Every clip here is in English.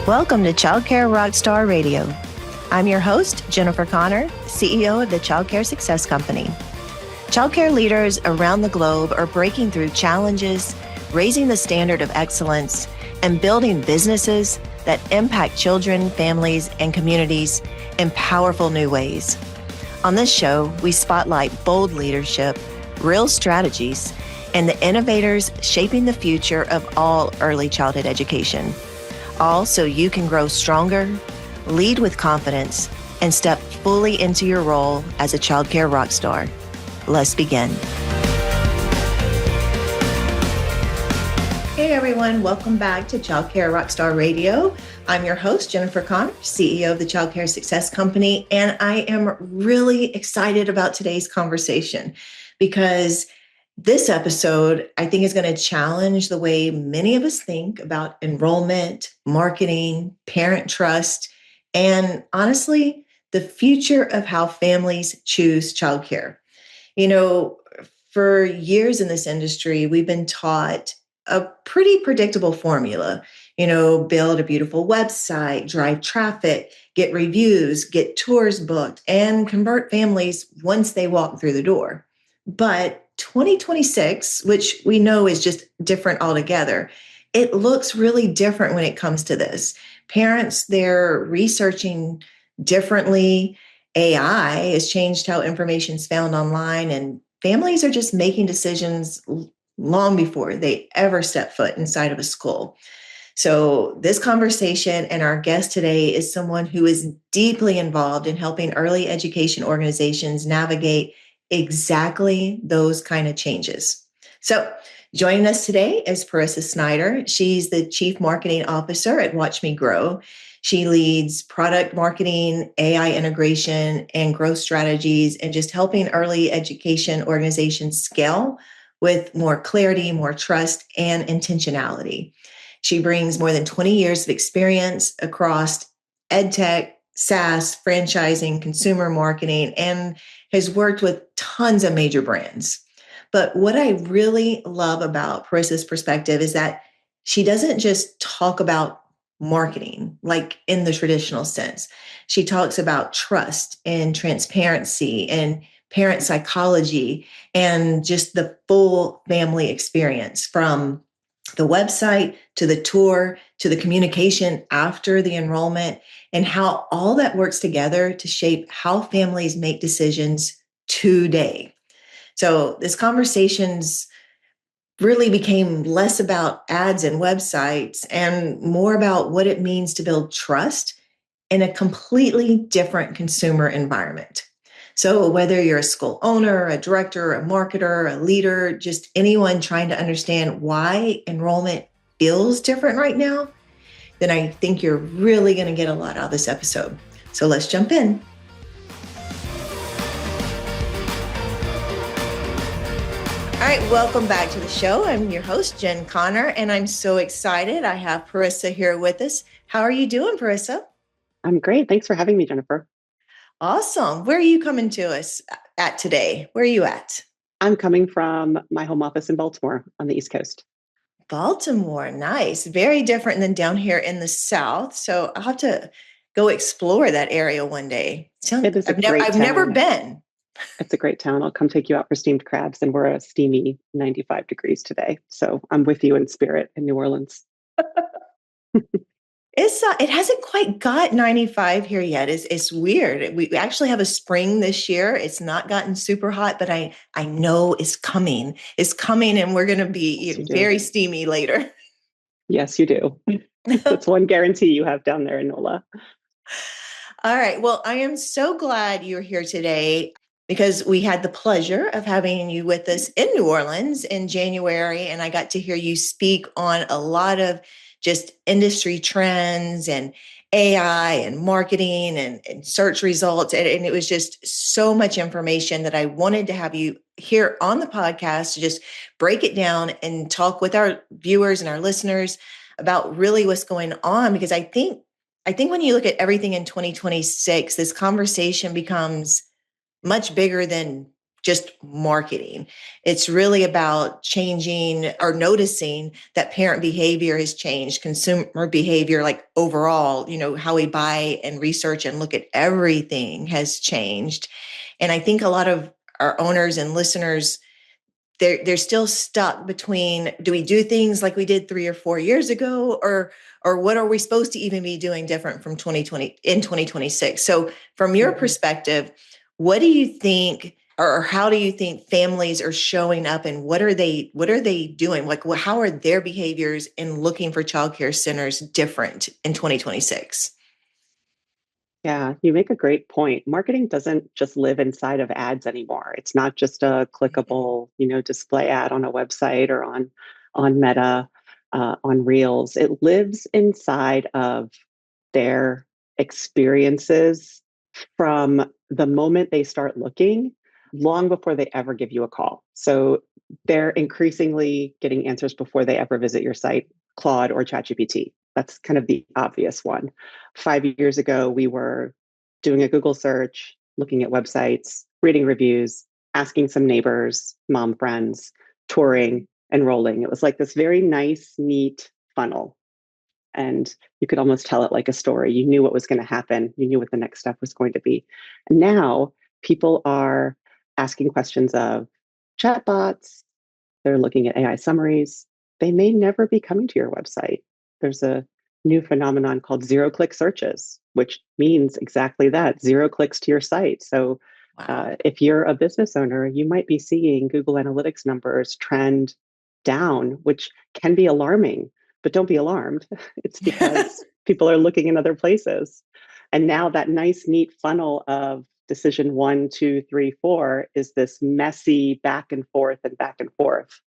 Welcome to Childcare Rockstar Radio. I'm your host, Jennifer Connor, CEO of the Childcare Success Company. Childcare leaders around the globe are breaking through challenges, raising the standard of excellence, and building businesses that impact children, families, and communities in powerful new ways. On this show, we spotlight bold leadership, real strategies, and the innovators shaping the future of all early childhood education. All so you can grow stronger, lead with confidence, and step fully into your role as a childcare rock star. Let's begin. Hey everyone, welcome back to Childcare Rockstar Radio. I'm your host, Jennifer Connor, CEO of the Childcare Success Company, and I am really excited about today's conversation because this episode, I think, is going to challenge the way many of us think about enrollment, marketing, parent trust, and honestly, the future of how families choose childcare. You know, for years in this industry, we've been taught a pretty predictable formula. Build a beautiful website, drive traffic, get reviews, get tours booked, and convert families once they walk through the door. But 2026, which we know is just different altogether, it looks really different when it comes to this. Parents, they're researching differently. AI has changed how information is found online, and families are just making decisions long before they ever step foot inside of a school. So this conversation and our guest today is someone who is deeply involved in helping early education organizations navigate exactly those kind of changes. So joining us today is Parissa Snider. She's the Chief Marketing Officer at Watch Me Grow. She leads product marketing, AI integration, and growth strategies, and just helping early education organizations scale with more clarity, more trust, and intentionality. She brings more than 20 years of experience across EdTech, SaaS, franchising, consumer marketing, and has worked with tons of major brands. But what I really love about Parissa's perspective is that she doesn't just talk about marketing like in the traditional sense. She talks about trust and transparency and parent psychology and just the full family experience, from the website to the tour to the communication after the enrollment, and how all that works together to shape how families make decisions today. So this conversation's really became less about ads and websites and more about what it means to build trust in a completely different consumer environment. So whether you're a school owner, a director, a marketer, a leader, just anyone trying to understand why enrollment feels different right now, then I think you're really going to get a lot out of this episode. So let's jump in. All right, welcome back to the show. I'm your host, Jen Connor, and I'm so excited. I have Parissa here with us. How are you doing, Parissa? I'm great. Thanks for having me, Jennifer. Awesome. Where are you coming to us at today? Where are you at? I'm coming from my home office in Baltimore on the East Coast. Baltimore, nice. Very different than down here in the South. So I'll have to go explore that area one day. I've never been. It's a great town. I'll come take you out for steamed crabs, and we're a steamy 95 degrees today. So I'm with you in spirit in New Orleans. It hasn't quite got 95 here yet. It's weird. We actually have a spring this year. It's not gotten super hot, but I know it's coming. It's coming, and we're going to be very steamy later. Yes, you do. That's one guarantee you have down there in NOLA. All right. Well, I am so glad you're here today, because we had the pleasure of having you with us in New Orleans in January, and I got to hear you speak on a lot of just industry trends and AI and marketing and search results. And it was just so much information that I wanted to have you here on the podcast to just break it down and talk with our viewers and our listeners about really what's going on. Because I think when you look at everything in 2026, this conversation becomes much bigger than just marketing. It's really about changing or noticing that parent behavior has changed, consumer behavior, like overall, how we buy and research and look at everything has changed. And I think a lot of our owners and listeners, they're still stuck between, do we do things like we did 3 or 4 years ago, or what are we supposed to even be doing different from 2020 in 2026? So from your perspective, what do you think, or how do you think families are showing up, and what are they doing? Like, how are their behaviors in looking for childcare centers different in 2026? Yeah, you make a great point. Marketing doesn't just live inside of ads anymore. It's not just a clickable, display ad on a website or on Meta, on Reels. It lives inside of their experiences from the moment they start looking, long before they ever give you a call. So they're increasingly getting answers before they ever visit your site, Claude or ChatGPT. That's kind of the obvious one. 5 years ago, we were doing a Google search, looking at websites, reading reviews, asking some neighbors, mom friends, touring, enrolling. It was like this very nice, neat funnel. And you could almost tell it like a story. You knew what was going to happen. You knew what the next step was going to be. And now people are asking questions of chatbots. They're looking at AI summaries. They may never be coming to your website. There's a new phenomenon called zero-click searches, which means exactly that, 0 clicks to your site. So Wow. if you're a business owner, you might be seeing Google Analytics numbers trend down, which can be alarming, but don't be alarmed. It's because people are looking in other places. And now that nice, neat funnel of decision 1, 2, 3, 4 is this messy back and forth and back and forth.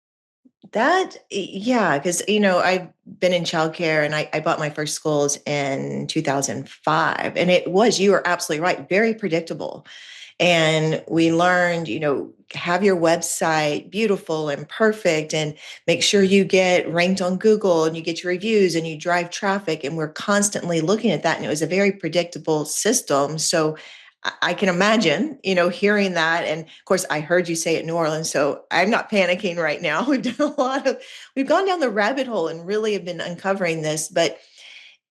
Yeah, because I've been in childcare, and I bought my first schools in 2005, and you are absolutely right, very predictable. And we learned, have your website beautiful and perfect, and make sure you get ranked on Google and you get your reviews and you drive traffic. And we're constantly looking at that. And it was a very predictable system. So I can imagine, hearing that. And of course, I heard you say it in New Orleans. So I'm not panicking right now. We've gone down the rabbit hole and really have been uncovering this. But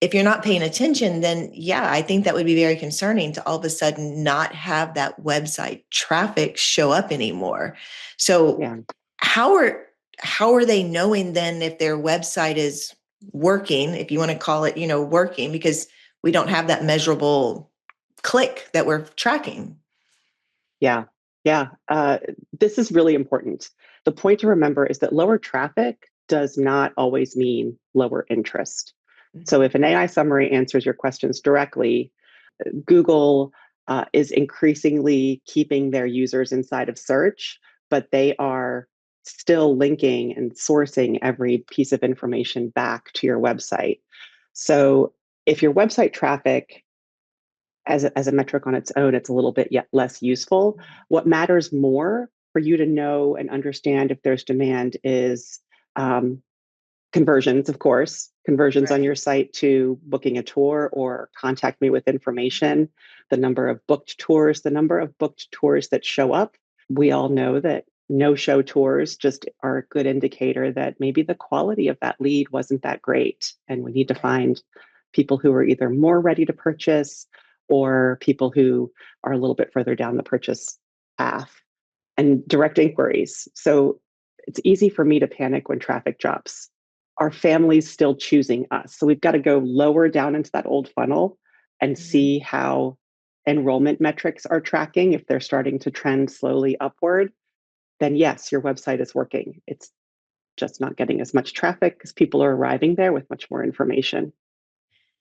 if you're not paying attention, then yeah, I think that would be very concerning to all of a sudden not have that website traffic show up anymore. So Yeah. how are how are they knowing then if their website is working, if you want to call it, working, because we don't have that measurable click that we're tracking? Yeah, yeah. This is really important. The point to remember is that lower traffic does not always mean lower interest. So if an AI summary answers your questions directly, Google is increasingly keeping their users inside of search, but they are still linking and sourcing every piece of information back to your website. So if your website traffic as a metric on its own, it's a little bit yet less useful. What matters more for you to know and understand if there's demand is conversions, of course, conversions on Right. your site to booking a tour or contact me with information, the number of booked tours, the number of booked tours that show up. We all know that no show tours just are a good indicator that maybe the quality of that lead wasn't that great. And we need to Right. find people who are either more ready to purchase or people who are a little bit further down the purchase path, and direct inquiries. So it's easy for me to panic when traffic drops. Our families still choosing us. So we've got to go lower down into that old funnel and Mhm. see how enrollment metrics are tracking. If they're starting to trend slowly upward, then yes, your website is working. It's just not getting as much traffic because people are arriving there with much more information.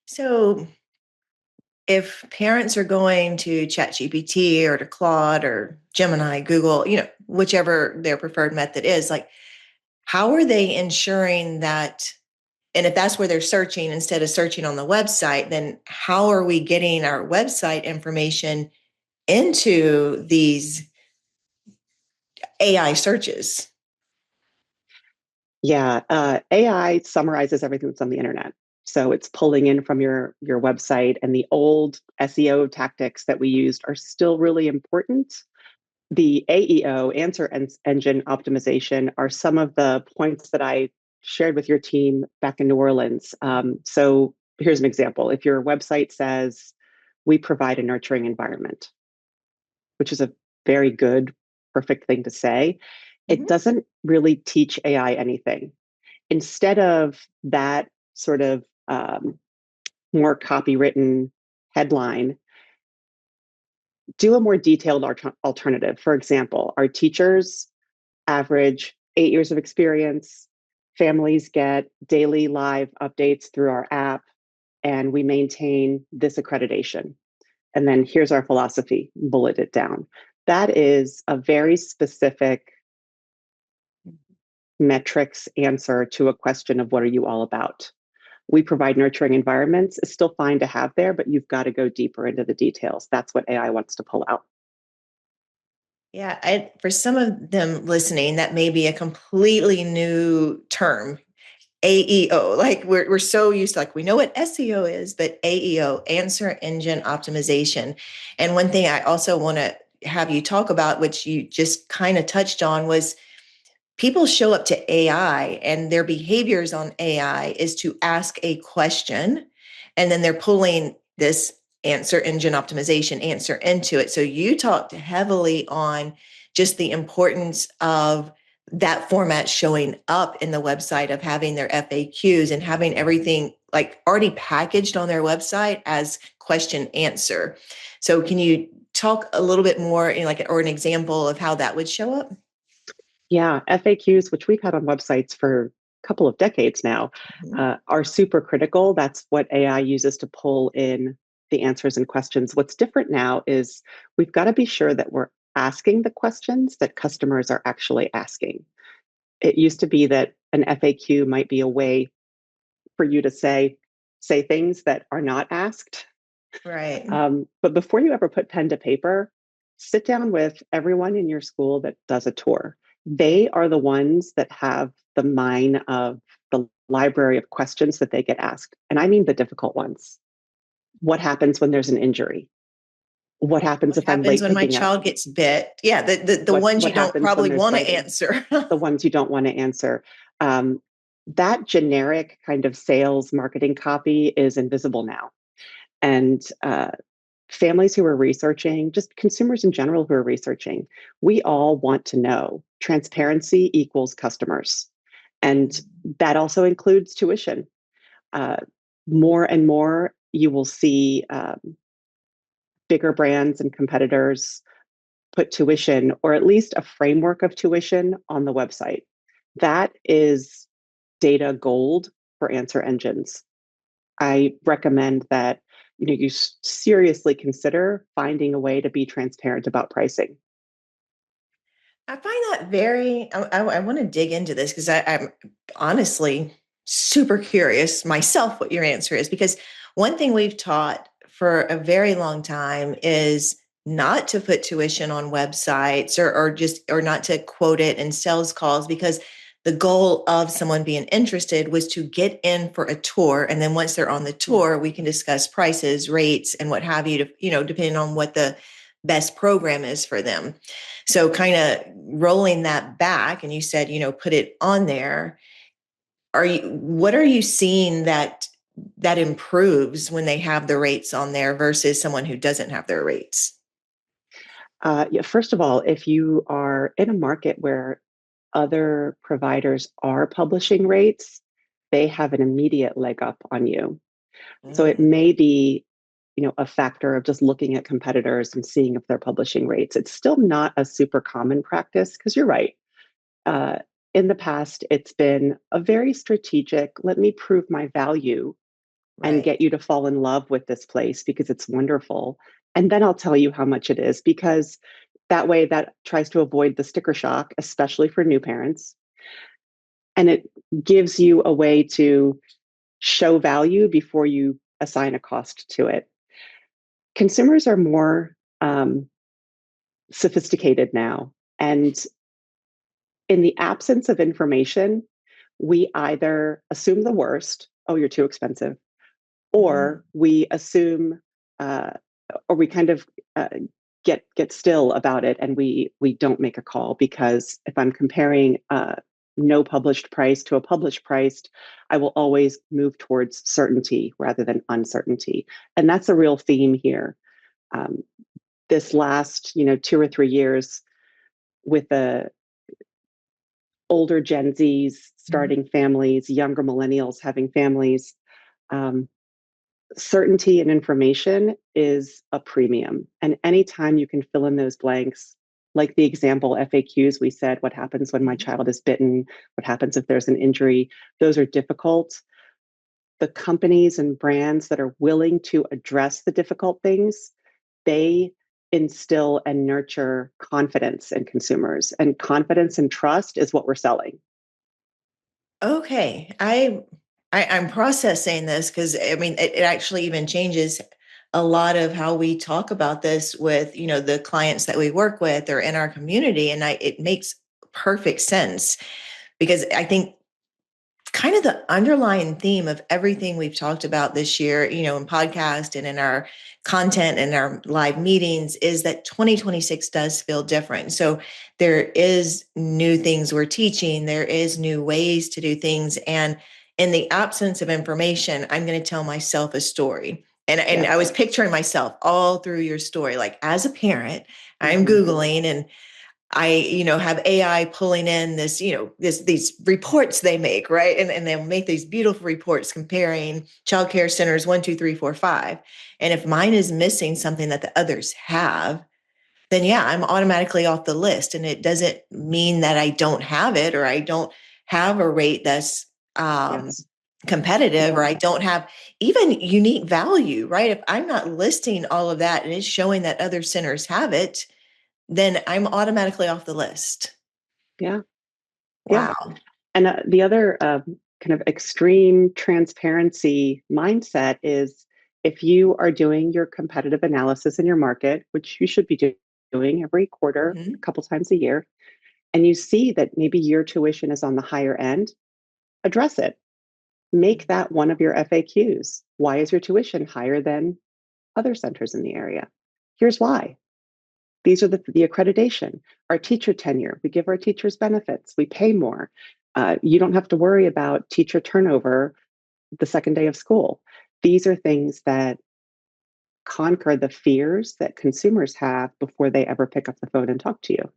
So if parents are going to ChatGPT or to Claude or Gemini, Google, whichever their preferred method is, like, how are they ensuring that? And if that's where they're searching instead of searching on the website, then how are we getting our website information into these AI searches? Yeah, AI summarizes everything that's on the internet. So it's pulling in from your website, and the old SEO tactics that we used are still really important, the AEO, engine optimization, are some of the points that I shared with your team back in New Orleans. So here's an example. If your website says, we provide a nurturing environment, which is a very good, perfect thing to say, it Mhm. doesn't really teach AI anything. Instead of that sort of more copywritten headline, do a more detailed alternative. For example, our teachers average 8 years of experience. Families get daily live updates through our app, and we maintain this accreditation. And then here's our philosophy, bullet it down. That is a very specific metrics answer to a question of what are you all about. We provide nurturing environments. It's still fine to have there, but you've got to go deeper into the details. That's what AI wants to pull out. Yeah, for some of them listening, that may be a completely new term. AEO, like we're so used to, like, we know what SEO is, but AEO, answer engine optimization. And one thing I also want to have you talk about, which you just kind of touched on, was people show up to AI and their behaviors on AI is to ask a question, and then they're pulling this answer engine optimization answer into it. So you talked heavily on just the importance of that format showing up in the website, of having their FAQs and having everything like already packaged on their website as question answer. So can you talk a little bit more in, like, or an example of how that would show up? Yeah, FAQs, which we've had on websites for a couple of decades now, Mhm. are super critical. That's what AI uses to pull in the answers and questions. What's different now is we've got to be sure that we're asking the questions that customers are actually asking. It used to be that an FAQ might be a way for you to say things that are not asked. Right. But before you ever put pen to paper, sit down with everyone in your school that does a tour. They are the ones that have the mine of the library of questions that they get asked. And I mean the difficult ones. What happens when there's an injury? What happens What if I'm happens late when my picking up? child gets bit? Yeah, the ones What you don't happens when probably there's want to biting? answer. The ones you don't want to answer. Um, that generic kind of sales marketing copy is invisible now. And families who are researching, just consumers in general who are researching, we all want to know transparency equals customers. And that also includes tuition. Uh, More and more, you will see bigger brands and competitors put tuition, or at least a framework of tuition, on the website. That is data gold for answer engines. I recommend that you seriously consider finding a way to be transparent about pricing. I find that very, I want to dig into this because I'm honestly super curious myself what your answer is. Because one thing we've taught for a very long time is not to put tuition on websites, or not to quote it in sales calls, because the goal of someone being interested was to get in for a tour. And then once they're on the Yeah. tour, we can discuss prices, rates, and what have you, to, depending on what the best program is for them. So kind of rolling that back, and you said, put it on there. What are you seeing that improves when they have the rates on there versus someone who doesn't have their rates? Yeah, first of all, if you are in a market where other providers are publishing rates, they have an immediate leg up on you. So it Mm, may be, a factor of just looking at competitors and seeing if they're publishing rates. It's still not a super common practice because you're right. Uh, in the past, it's been a very strategic, let me prove my value and right. get you to fall in love with this place because it's wonderful. And then I'll tell you how much it is, because that way that tries to avoid the sticker shock, especially for new parents. And it gives you a way to show value before you assign a cost to it. Consumers are more sophisticated now. And in the absence of information, we either assume the worst, oh, you're too expensive, Mm, or we assume, uh, or we kind of get still about it, and we don't make a call, because if I'm comparing no published price to a published price, I will always move towards certainty rather than uncertainty. And that's a real theme here. Um, this last 2 or 3 years, with the older Gen Zs Mhm. starting families, younger millennials having families, um, certainty and information is a premium. And anytime you can fill in those blanks, like the example FAQs, we said, what happens when my child is bitten? What happens if there's an injury? Those are difficult. The companies and brands that are willing to address the difficult things, they instill and nurture confidence in consumers. And confidence and trust is what we're selling. Okay, I'm processing this because I mean it actually even changes a lot of how we talk about this with the clients that we work with or in our community, and it makes perfect sense because I think kind of the underlying theme of everything we've talked about this year, in podcast and in our content and our live meetings, is that 2026 does feel different. So there is new things we're teaching, there is new ways to do things. And in the absence of information, I'm going to tell myself a story. And I was Yes. picturing myself all through your story, like as a parent, I'm Mm-hmm. Googling and I, have AI pulling in this, these reports they make, right? And they'll make these beautiful reports comparing childcare centers 1, 2, 3, 4, 5. And if mine is missing something that the others have, then yeah, I'm automatically off the list. And it doesn't mean that I don't have it or I don't have a rate that's Yes. competitive or I don't have even unique value, right? If I'm not listing all of that and it's showing that other centers have it, then I'm automatically off the list. Yeah. Yeah. Wow. And the other kind of extreme transparency mindset is, if you are doing your competitive analysis in your market, which you should be doing every quarter, a Mhm. couple times a year, and you see that maybe your tuition is on the higher end, address it. Make that one of your FAQs. Why is your tuition higher than other centers in the area? Here's why. These are the accreditation, our teacher tenure. We give our teachers benefits. We pay more. You don't have to worry about teacher turnover the second day of school. These are things that conquer the fears that consumers have before they ever pick up the phone and talk to you.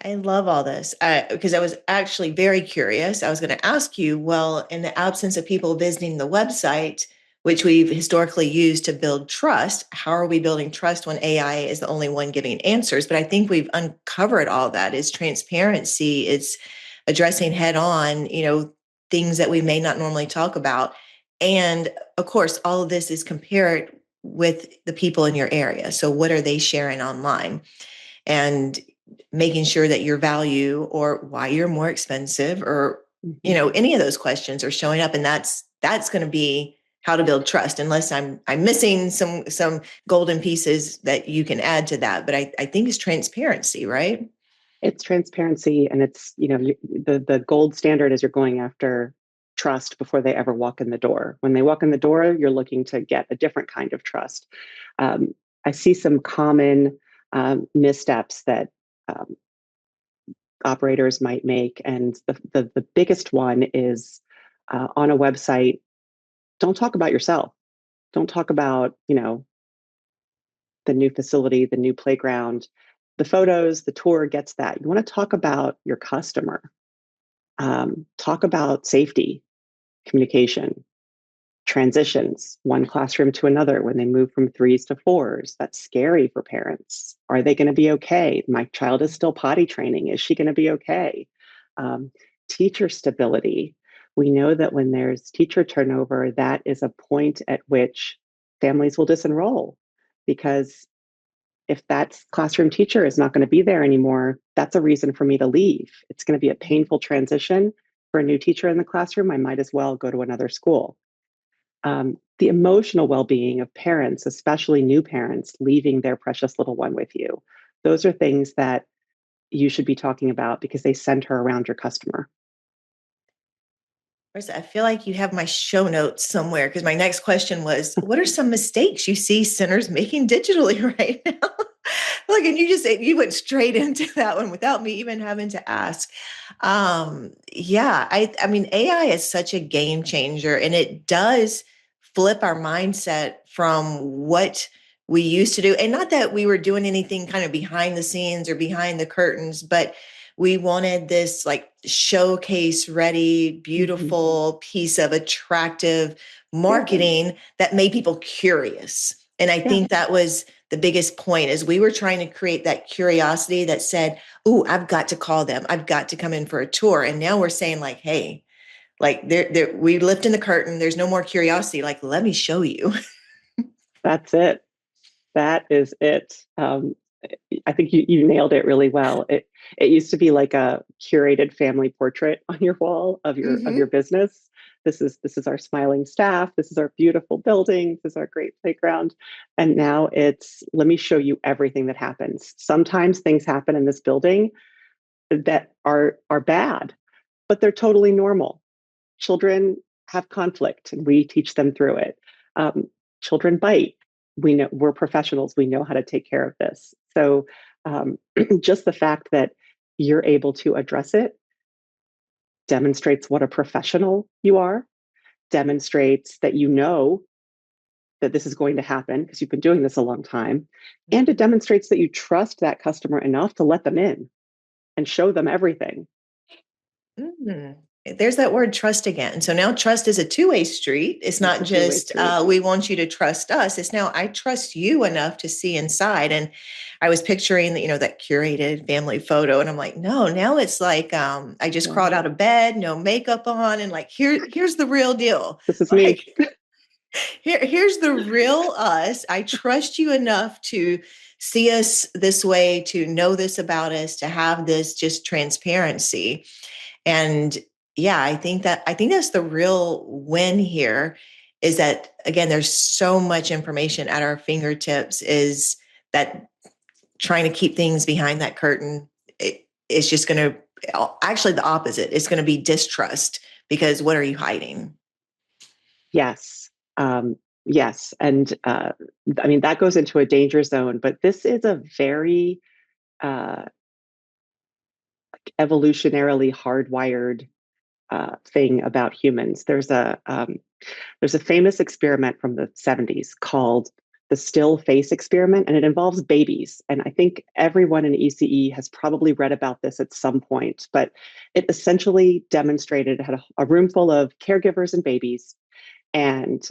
I love all this because I was actually very curious. I was going to ask you, well, in the absence of people visiting the website, which we've historically used to build trust, how are we building trust when AI is the only one giving answers? But I think we've uncovered all that. It's transparency. It's addressing head on, things that we may not normally talk about. And of course, all of this is compared with the people in your area. So what are they sharing online? And making sure that your value or why you're more expensive or Mm-hmm. any of those questions are showing up, and that's going to be how to build trust, unless I'm missing some golden pieces that you can add to that. But I think it's transparency, right? It's transparency, and it's the gold standard is you're going after trust before they ever walk in the door. When they walk in the door, you're looking to get a different kind of trust. Um, I see some common missteps that um, operators might make, and the biggest one is on a website. Don't talk about yourself. Don't talk about the new facility, the new playground. The photos, the tour gets that. You want to talk about your customer. Talk about safety, communication, transitions, one classroom to another when they move from threes to fours. That's scary for parents. Are they going to be okay? My child is still potty training. Is she going to be okay? Um, Teacher stability. We know that when there's teacher turnover, that is a point at which families will disenroll, because if that classroom teacher is not going to be there anymore, that's a reason for me to leave. It's going to be a painful transition for a new teacher in the classroom. I might as well go to another school. The emotional well-being of parents, especially new parents, leaving their precious little one with you. Those are things that you should be talking about because they center around your customer. Marissa, I feel like you have my show notes somewhere because my next question was, what are some mistakes you see centers making digitally right now? Look, and you went straight into that one without me even having to ask. I mean, AI is such a game changer, and it does flip our mindset from what we used to do. And not that we were doing anything kind of behind the scenes or behind the curtains, but we wanted this like showcase ready, Mhm. beautiful piece of attractive Yeah, marketing that made people curious. And I yeah, think that was the biggest point is we were trying to create that curiosity that said, "Oh, I've got to call them. I've got to come in for a tour." And now we're saying like, "Hey, like we lifting the curtain. There's no more curiosity. Like, let me show you." that's it. That is it. I think you nailed it really well. It used to be like a curated family portrait on your wall of your Hmm. business. This is our smiling staff. This is our beautiful building. This is our great playground. And now it's let me show you everything that happens. Sometimes things happen in this building that are bad, but they're totally normal. Children have conflict, and we teach them through it. Um, Children bite. We know we're professionals. We know how to take care of this. So just the fact that you're able to address it demonstrates what a professional you are, demonstrates that you know that this is going to happen because you've been doing this a long time. And it demonstrates that you trust that customer enough to let them in and show them everything. Mm. There's that word trust again. So now trust is a two-way street. It's It's not a two-way just street. we want you to trust us. It's now I trust you enough to see inside. And I was picturing that, that curated family photo, and I'm like, no, now it's like I just Yeah. crawled out of bed, no makeup on, and like here's the real deal. This is me. Like here's the real us. I trust you enough to see us this way, to know this about us, to have this just transparency. And yeah, I think that's the real win here is that again, there's so much information at our fingertips is that trying to keep things behind that curtain, it's just going to actually the opposite. It's going to be distrust because what are you hiding? Yes. Yes. And I mean, that goes into a danger zone, but this is a very uh, evolutionarily hardwired thing about humans. There's a famous experiment from the 70s called the still face experiment, and it involves babies. And I think everyone in ECE has probably read about this at some point, but it essentially demonstrated it had a room full of caregivers and babies, and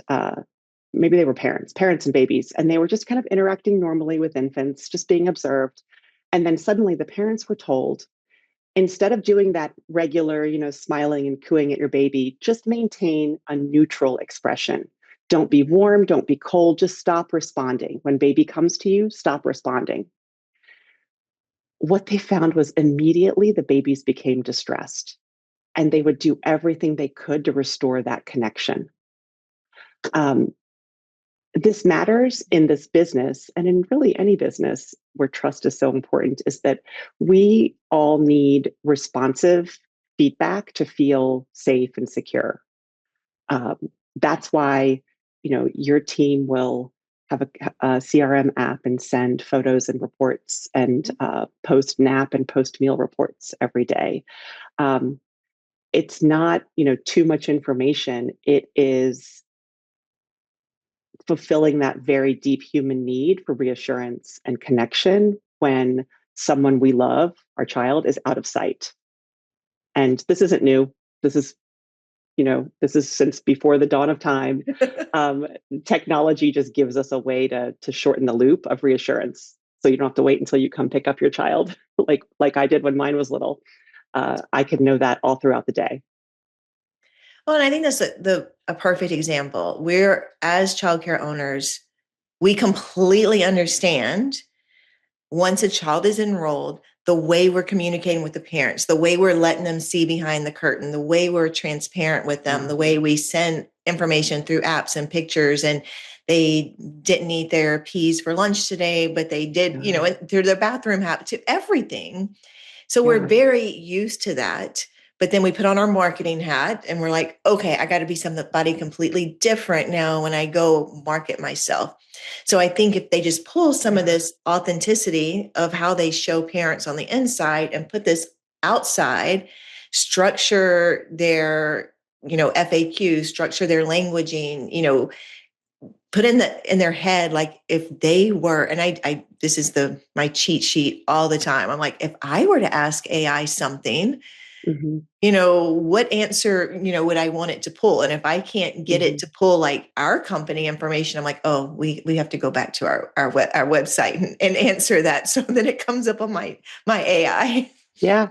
maybe they were parents and babies, and they were just kind of interacting normally with infants, just being observed. And then suddenly the parents were told, instead of doing that regular, smiling and cooing at your baby, just maintain a neutral expression. Don't be warm, don't be cold, just stop responding. When baby comes to you, stop responding. What they found was immediately the babies became distressed, and they would do everything they could to restore that connection. Um, this matters in this business and in really any business where trust is so important, is that we all need responsive feedback to feel safe and secure. um, that's why your team will have a CRM app and send photos and reports and post nap and post meal reports every day. um, it's not too much information. It is fulfilling that very deep human need for reassurance and connection when someone we love, our child, is out of sight. And this isn't new. This is, this is since before the dawn of time. Um, Technology just gives us a way to shorten the loop of reassurance. So you don't have to wait until you come pick up your child, like I did when mine was little. I could know that all throughout the day. Well, and I think that's a perfect example. We're as childcare owners, we completely understand once a child is enrolled, the way we're communicating with the parents, the way we're letting them see behind the curtain, the way we're transparent with them, Yeah, the way we send information through apps and pictures. And they didn't eat their peas for lunch today, but they did, yeah, through their bathroom habit to everything. So we're yeah, very used to that. But then we put on our marketing hat and we're like, okay, I got to be somebody completely different now when I go market myself. So I think if they just pull some of this authenticity of how they show parents on the inside and put this outside, structure their, FAQ, structure their languaging, put in their head, like if they were, and I this is my cheat sheet all the time. I'm like, if I were to ask AI something, Mm-hmm. what answer, would I want it to pull? And if I can't get it Mm-hmm. to pull like our company information, I'm like, oh, we have to go back to our website and answer that so that it comes up on my AI. Yeah.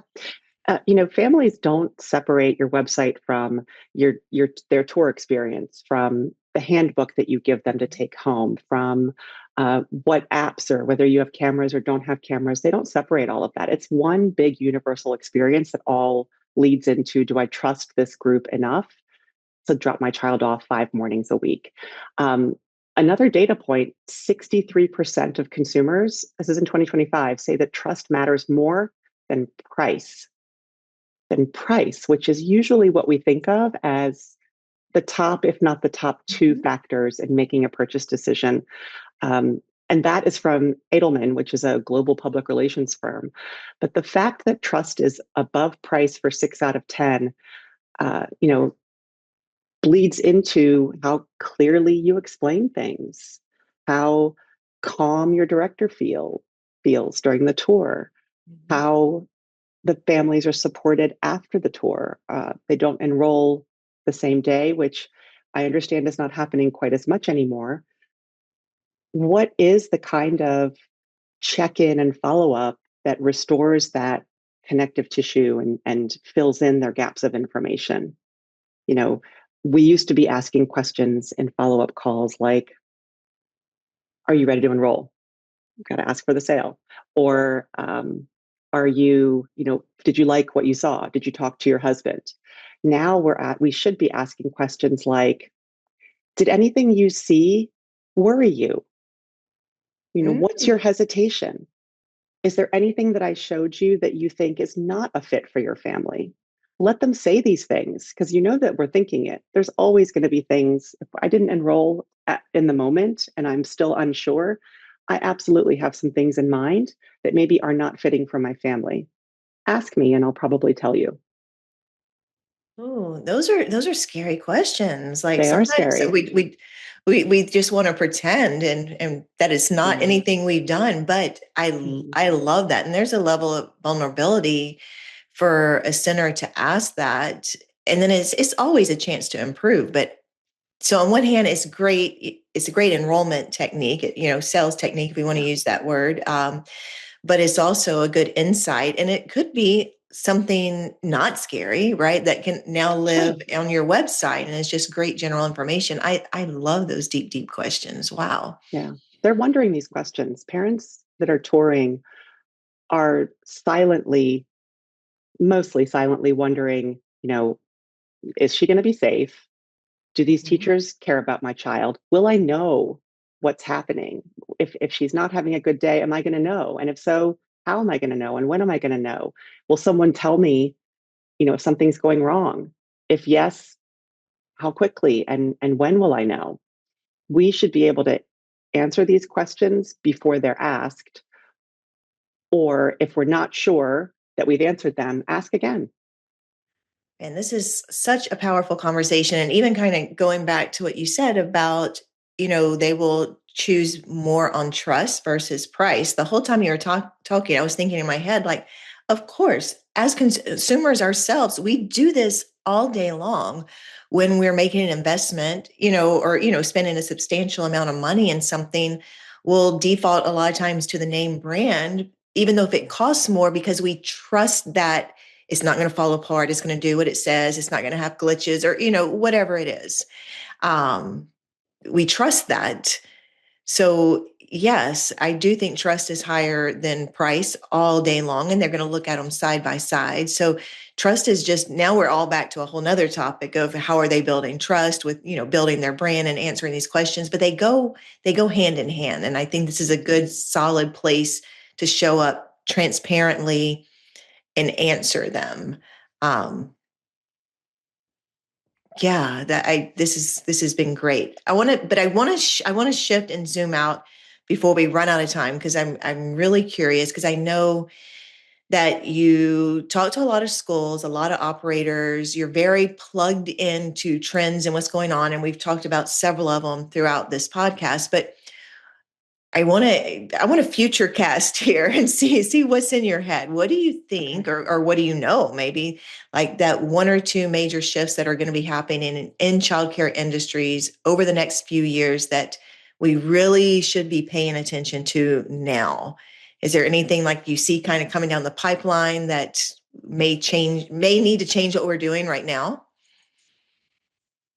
Families don't separate your website from their tour experience, from the handbook that you give them to take home, from what apps, or whether you have cameras or don't have cameras. They don't separate all of that. It's one big universal experience that all leads into, do I trust this group enough to drop my child off 5 mornings a week? Um, Another data point, 63% of consumers, this is in 2025, say that trust matters more than price which is usually what we think of as the top, if not the top two factors in making a purchase decision. And that is from Edelman, which is a global public relations firm. But the fact that trust is above price for 6 out of 10, uh, you know, bleeds into how clearly you explain things, how calm your director feels during the tour, how the families are supported after the tour. They don't enroll the same day, which I understand is not happening quite as much anymore. What is the kind of check in and follow up that restores that connective tissue and fills in their gaps of information? You know, we used to be asking questions in follow up calls like, are you ready to enroll? Got to ask for the sale. Or are did you like what you saw? Did you talk to your husband? Now we should be asking questions like, did anything you see worry you? What's Mm. your hesitation? Is there anything that I showed you that you think is not a fit for your family? Let them say these things, because you know that we're thinking it. There's always going to be things. If I didn't enroll in the moment and I'm still unsure, I absolutely have some things in mind that maybe are not fitting for my family. Ask me and I'll probably tell you. Oh, those are scary questions. Like They are sometimes scary. we just want to pretend and that it's not Yeah. anything we've done. But Mhm. I love that. And there's a level of vulnerability for a center to ask that. And then it's always a chance to improve. But so on one hand, it's great. It's a great enrollment technique, sales technique, if we want to Yeah. use that word. But it's also a good insight. And it could be something not scary, right? That can now Sure. live on your website. And it's just great general information. I love those deep, deep questions. Wow. Yeah. They're wondering these questions. Parents that are touring are mostly silently wondering, is she going to be safe? Do these Mhm. teachers care about my child? Will I know what's happening? If she's not having a good day, am I going to know? And if so, how am I going to know? And when am I going to know? Will someone tell me, if something's going wrong? If yes, how quickly and when will I know? We should be able to answer these questions before they're asked. Or if we're not sure that we've answered them, ask again. And this is such a powerful conversation. And even kind of going back to what you said about, they will choose more on trust versus price. The whole time you were talking, I was thinking in my head, like, of course, as consumers ourselves, we do this all day long when we're making an investment, or, spending a substantial amount of money in something. We'll default a lot of times to the name brand, even though if it costs more, because we trust that it's not going to fall apart. It's going to do what it says. It's not going to have glitches or, whatever it is. Um, we trust that. So, yes, I do think trust is higher than price all day long, and they're going to look at them side by side. So, trust is just now we're all back to a whole nother topic of how are they building trust with, building their brand and answering these questions, but they go hand in hand. And I think this is a good, solid place to show up transparently and answer them. Yeah, this has been great. I want to shift and zoom out before we run out of time because I'm really curious because I know that you talk to a lot of schools, a lot of operators. You're very plugged into trends and what's going on, and we've talked about several of them throughout this podcast. But I want to future cast here and see what's in your head. What do you think, Okay. or what do you know? Maybe like that one or two major shifts that are going to be happening in childcare industries over the next few years that we really should be paying attention to now. Is there anything like you see kind of coming down the pipeline that may need to change what we're doing right now?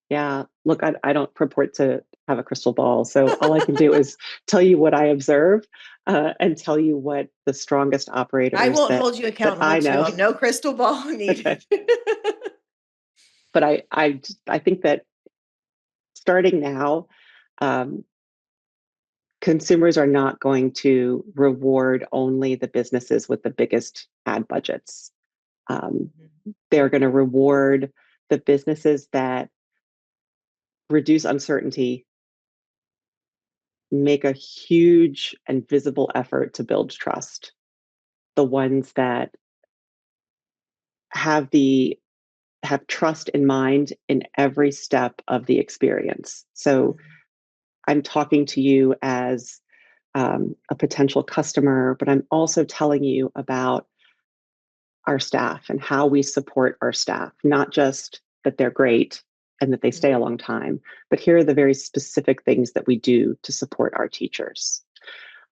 Yeah, look, I don't purport to have a crystal ball, so all I can do is tell you what I observe, and tell you what the strongest I operators won't hold you that accountable I to know. it. No crystal ball Okay, needed. but I think that starting now, um, consumers are not going to reward only the businesses with the biggest ad budgets. Um, they're going to reward the businesses that reduce uncertainty, make a huge and visible effort to build trust. The ones that have the have trust in mind in every step of the experience. So I'm talking to you as a potential customer, but I'm also telling you about our staff and how we support our staff, not just that they're great and that they stay a long time, but here are the very specific things that we do to support our teachers.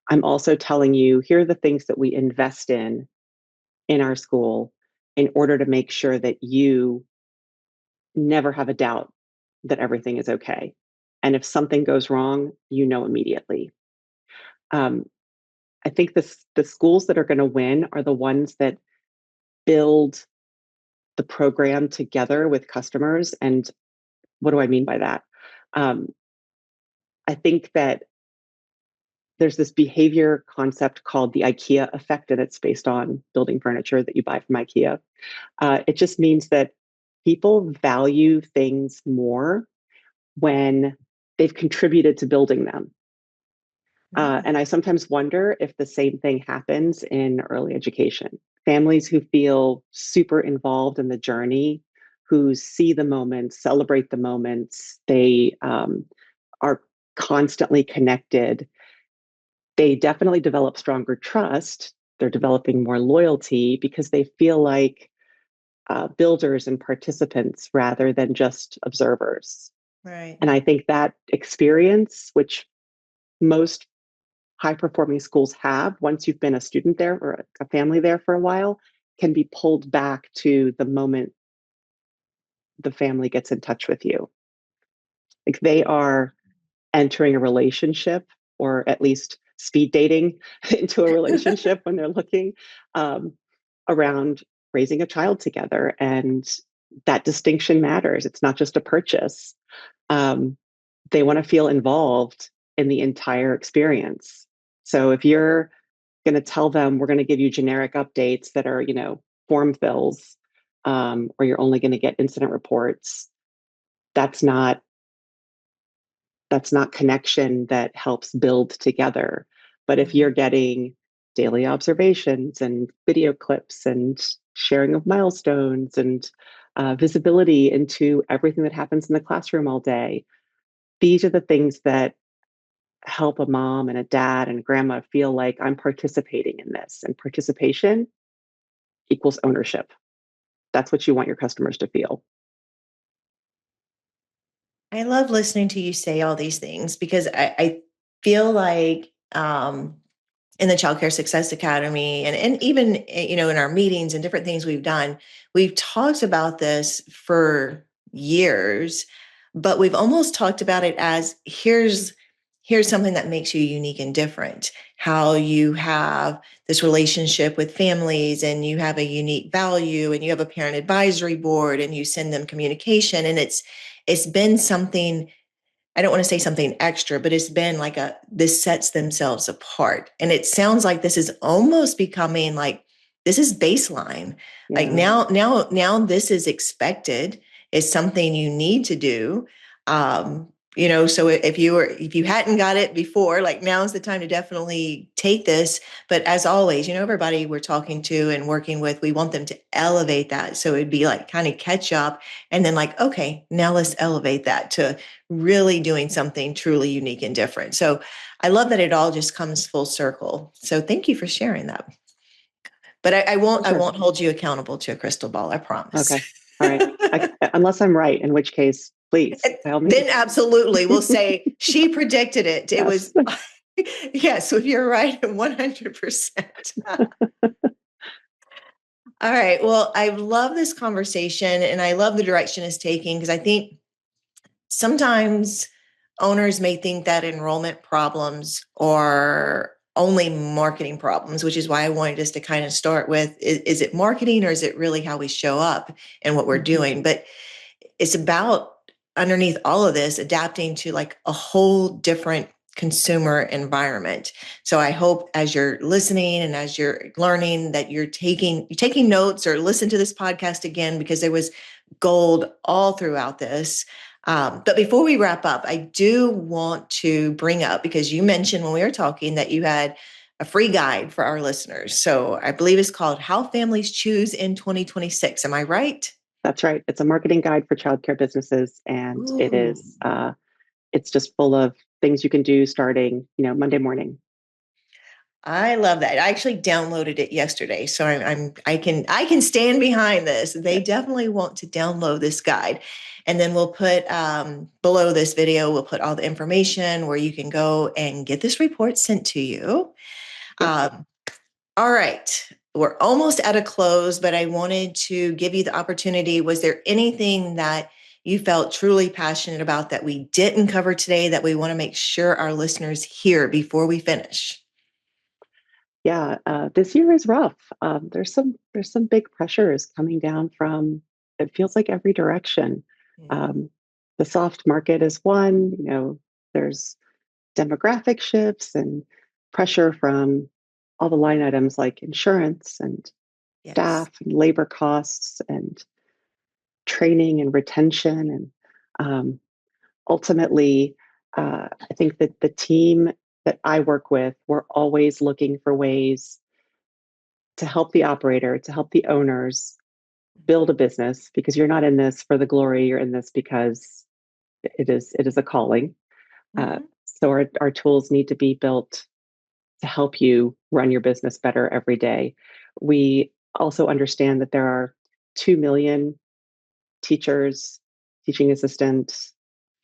I'm also telling you here are the things that we invest in our school in order to make sure that you never have a doubt that everything is okay. And if something goes wrong, you know immediately. Um, I think the schools that are going to win are the ones that build the program together with customers. And what do I mean by that? Um, I think that there's this behavior concept called the IKEA effect, and it's based on building furniture that you buy from IKEA. It just means that people value things more when they've contributed to building them. And I sometimes wonder if the same thing happens in early education. Families who feel super involved in the journey, who see the moments, celebrate the moments, they are constantly connected. They definitely develop stronger trust. They're developing more loyalty because they feel like builders and participants rather than just observers. Right. And I think that experience, which most high performing schools have once you've been a student there or a family there for a while, can be pulled back to the moment the family gets in touch with you. Like they are entering a relationship or at least speed dating into a relationship when they're looking um, around raising a child together. And that distinction matters. It's not just a purchase. Um, they want to feel involved in the entire experience. So if you're going to tell them we're going to give you generic updates that are, form fills, or you're only going to get incident reports, that's not that's not connection that helps build together. But if you're getting daily observations and video clips and sharing of milestones and visibility into everything that happens in the classroom all day, these are the things that help a mom and a dad and a grandma feel like I'm participating in this. And participation equals ownership. That's what you want your customers to feel. I love listening to you say all these things because I feel like in the Child Care Success Academy and even in our meetings and different things we've done, we've talked about this for years, but we've almost talked about it as here's something that makes you unique and different. How you have this relationship with families and you have a unique value and you have a parent advisory board and you send them communication and it's been something. I don't want to say something extra, but it's been like this sets themselves apart. And it sounds like this is almost becoming like this is baseline. Like Yeah. now this is expected. is something you need to do. So if you hadn't got it before, like now's the time to definitely take this. But as always, everybody we're talking to and working with, we want them to elevate that. So it'd be like kind of catch up and then like, okay, now let's elevate that to really doing something truly unique and different. So I love that it all just comes full circle. So thank you for sharing that. But I won't Pleasure. hold you accountable to a crystal ball, I promise. Okay. All right. Unless I'm right, in which case, please, by all Then means. absolutely we'll say she predicted it. It Yes. was yes, so you're right 100%. All right. Well, I love this conversation and I love the direction it's taking because I think sometimes owners may think that enrollment problems are only marketing problems, which is why I wanted us to kind of start with is it marketing or is it really how we show up and what we're doing? But it's about underneath all of this adapting to like a whole different consumer environment. So I hope as you're listening and as you're learning that you're taking notes or listen to this podcast again because there was gold all throughout this. But before we wrap up, I do want to bring up because you mentioned when we were talking that you had a free guide for our listeners. So I believe it's called How Families Choose in 2026. Am I right? That's right. It's a marketing guide for childcare businesses, and Ooh. it's just full of things you can do starting, Monday morning. I love that. I actually downloaded it yesterday, so I can stand behind this. They Yep. definitely want to download this guide, and then we'll put below this video. We'll put all the information where you can go and get this report sent to you. Yep. Um, all right, we're almost at a close, but I wanted to give you the opportunity. Was there anything that you felt truly passionate about that we didn't cover today that we want to make sure our listeners hear before we finish? Yeah, this year is rough. There's some big pressures coming down from, it feels like, every direction. Mhm. Um, the soft market is one. There's demographic shifts and pressure from all the line items like insurance and Yes. staff and labor costs and training and retention. And ultimately, I think that the team that I work with, we're always looking for ways to help the operator, to help the owners build a business, because you're not in this for the glory. You're in this because it is a calling. Mhm. So our tools need to be built to help you run your business better every day. We also understand that there are 2 million teachers, teaching assistants,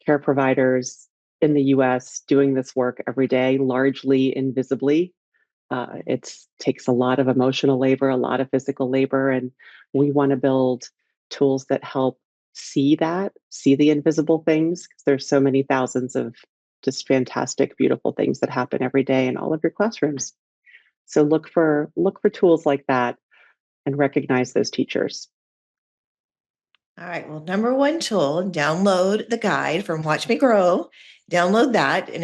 care providers in the US doing this work every day, largely invisibly. It takes a lot of emotional labor, a lot of physical labor, and we want to build tools that help see the invisible things, because there's so many thousands of just fantastic, beautiful things that happen every day in all of your classrooms. So look for tools like that and recognize those teachers. All right. Well, number one tool, download the guide from Watch Me Grow. Download that and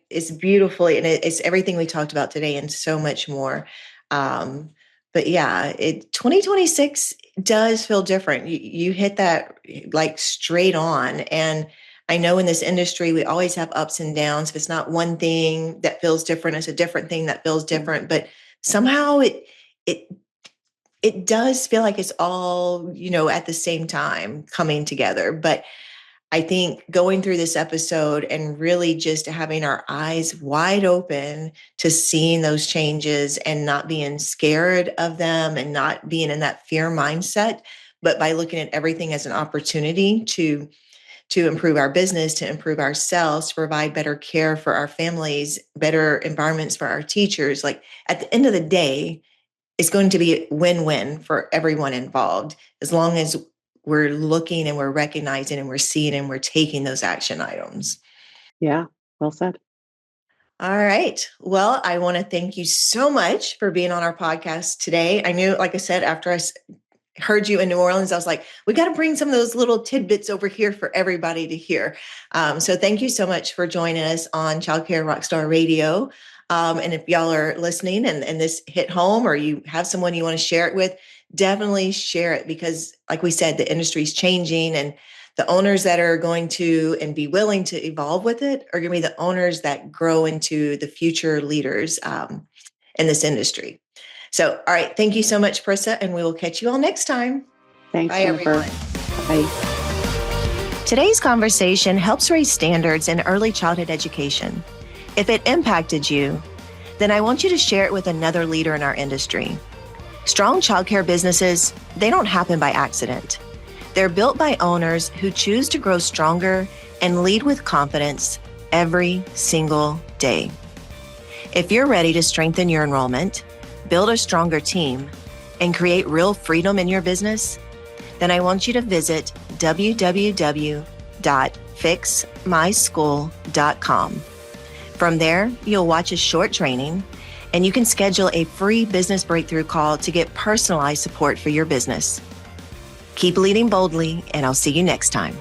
it's beautifully, and it's everything we talked about today and so much more. Um, but yeah, 2026 does feel different. You hit that like straight on. And I know in this industry, we always have ups and downs. If it's not one thing that feels different, it's a different thing that feels Yeah. different. But somehow it it does feel like it's all, at the same time coming together. But I think going through this episode and really just having our eyes wide open to seeing those changes and not being scared of them and not being in that fear mindset, but by looking at everything as an opportunity to improve our business, to improve ourselves, to provide better care for our families, better environments for our teachers. Like at the end of the day, it's going to be a win-win for everyone involved as long as we're looking and we're recognizing and we're seeing and we're taking those action items. Yeah, well said. All right. Well, I want to thank you so much for being on our podcast today. I knew, like I said, after heard you in New Orleans, I was like, we got to bring some of those little tidbits over here for everybody to hear. So thank you so much for joining us on Childcare Rockstar Radio. And if y'all are listening and this hit home, or you have someone you want to share it with, definitely share it, because like we said, the industry is changing, and the owners that are going to and be willing to evolve with it are going to be the owners that grow into the future leaders in this industry. So, all right. Thank you so much, Parissa, and we will catch you all next time. Thanks, Bye, Jennifer. everyone. Bye. Today's conversation helps raise standards in early childhood education. If it impacted you, then I want you to share it with another leader in our industry. Strong childcare businesses, they don't happen by accident. They're built by owners who choose to grow stronger and lead with confidence every single day. If you're ready to strengthen your enrollment, build a stronger team, and create real freedom in your business, then I want you to visit www.fixmyschool.com. From there, you'll watch a short training, and you can schedule a free business breakthrough call to get personalized support for your business. Keep leading boldly, and I'll see you next time.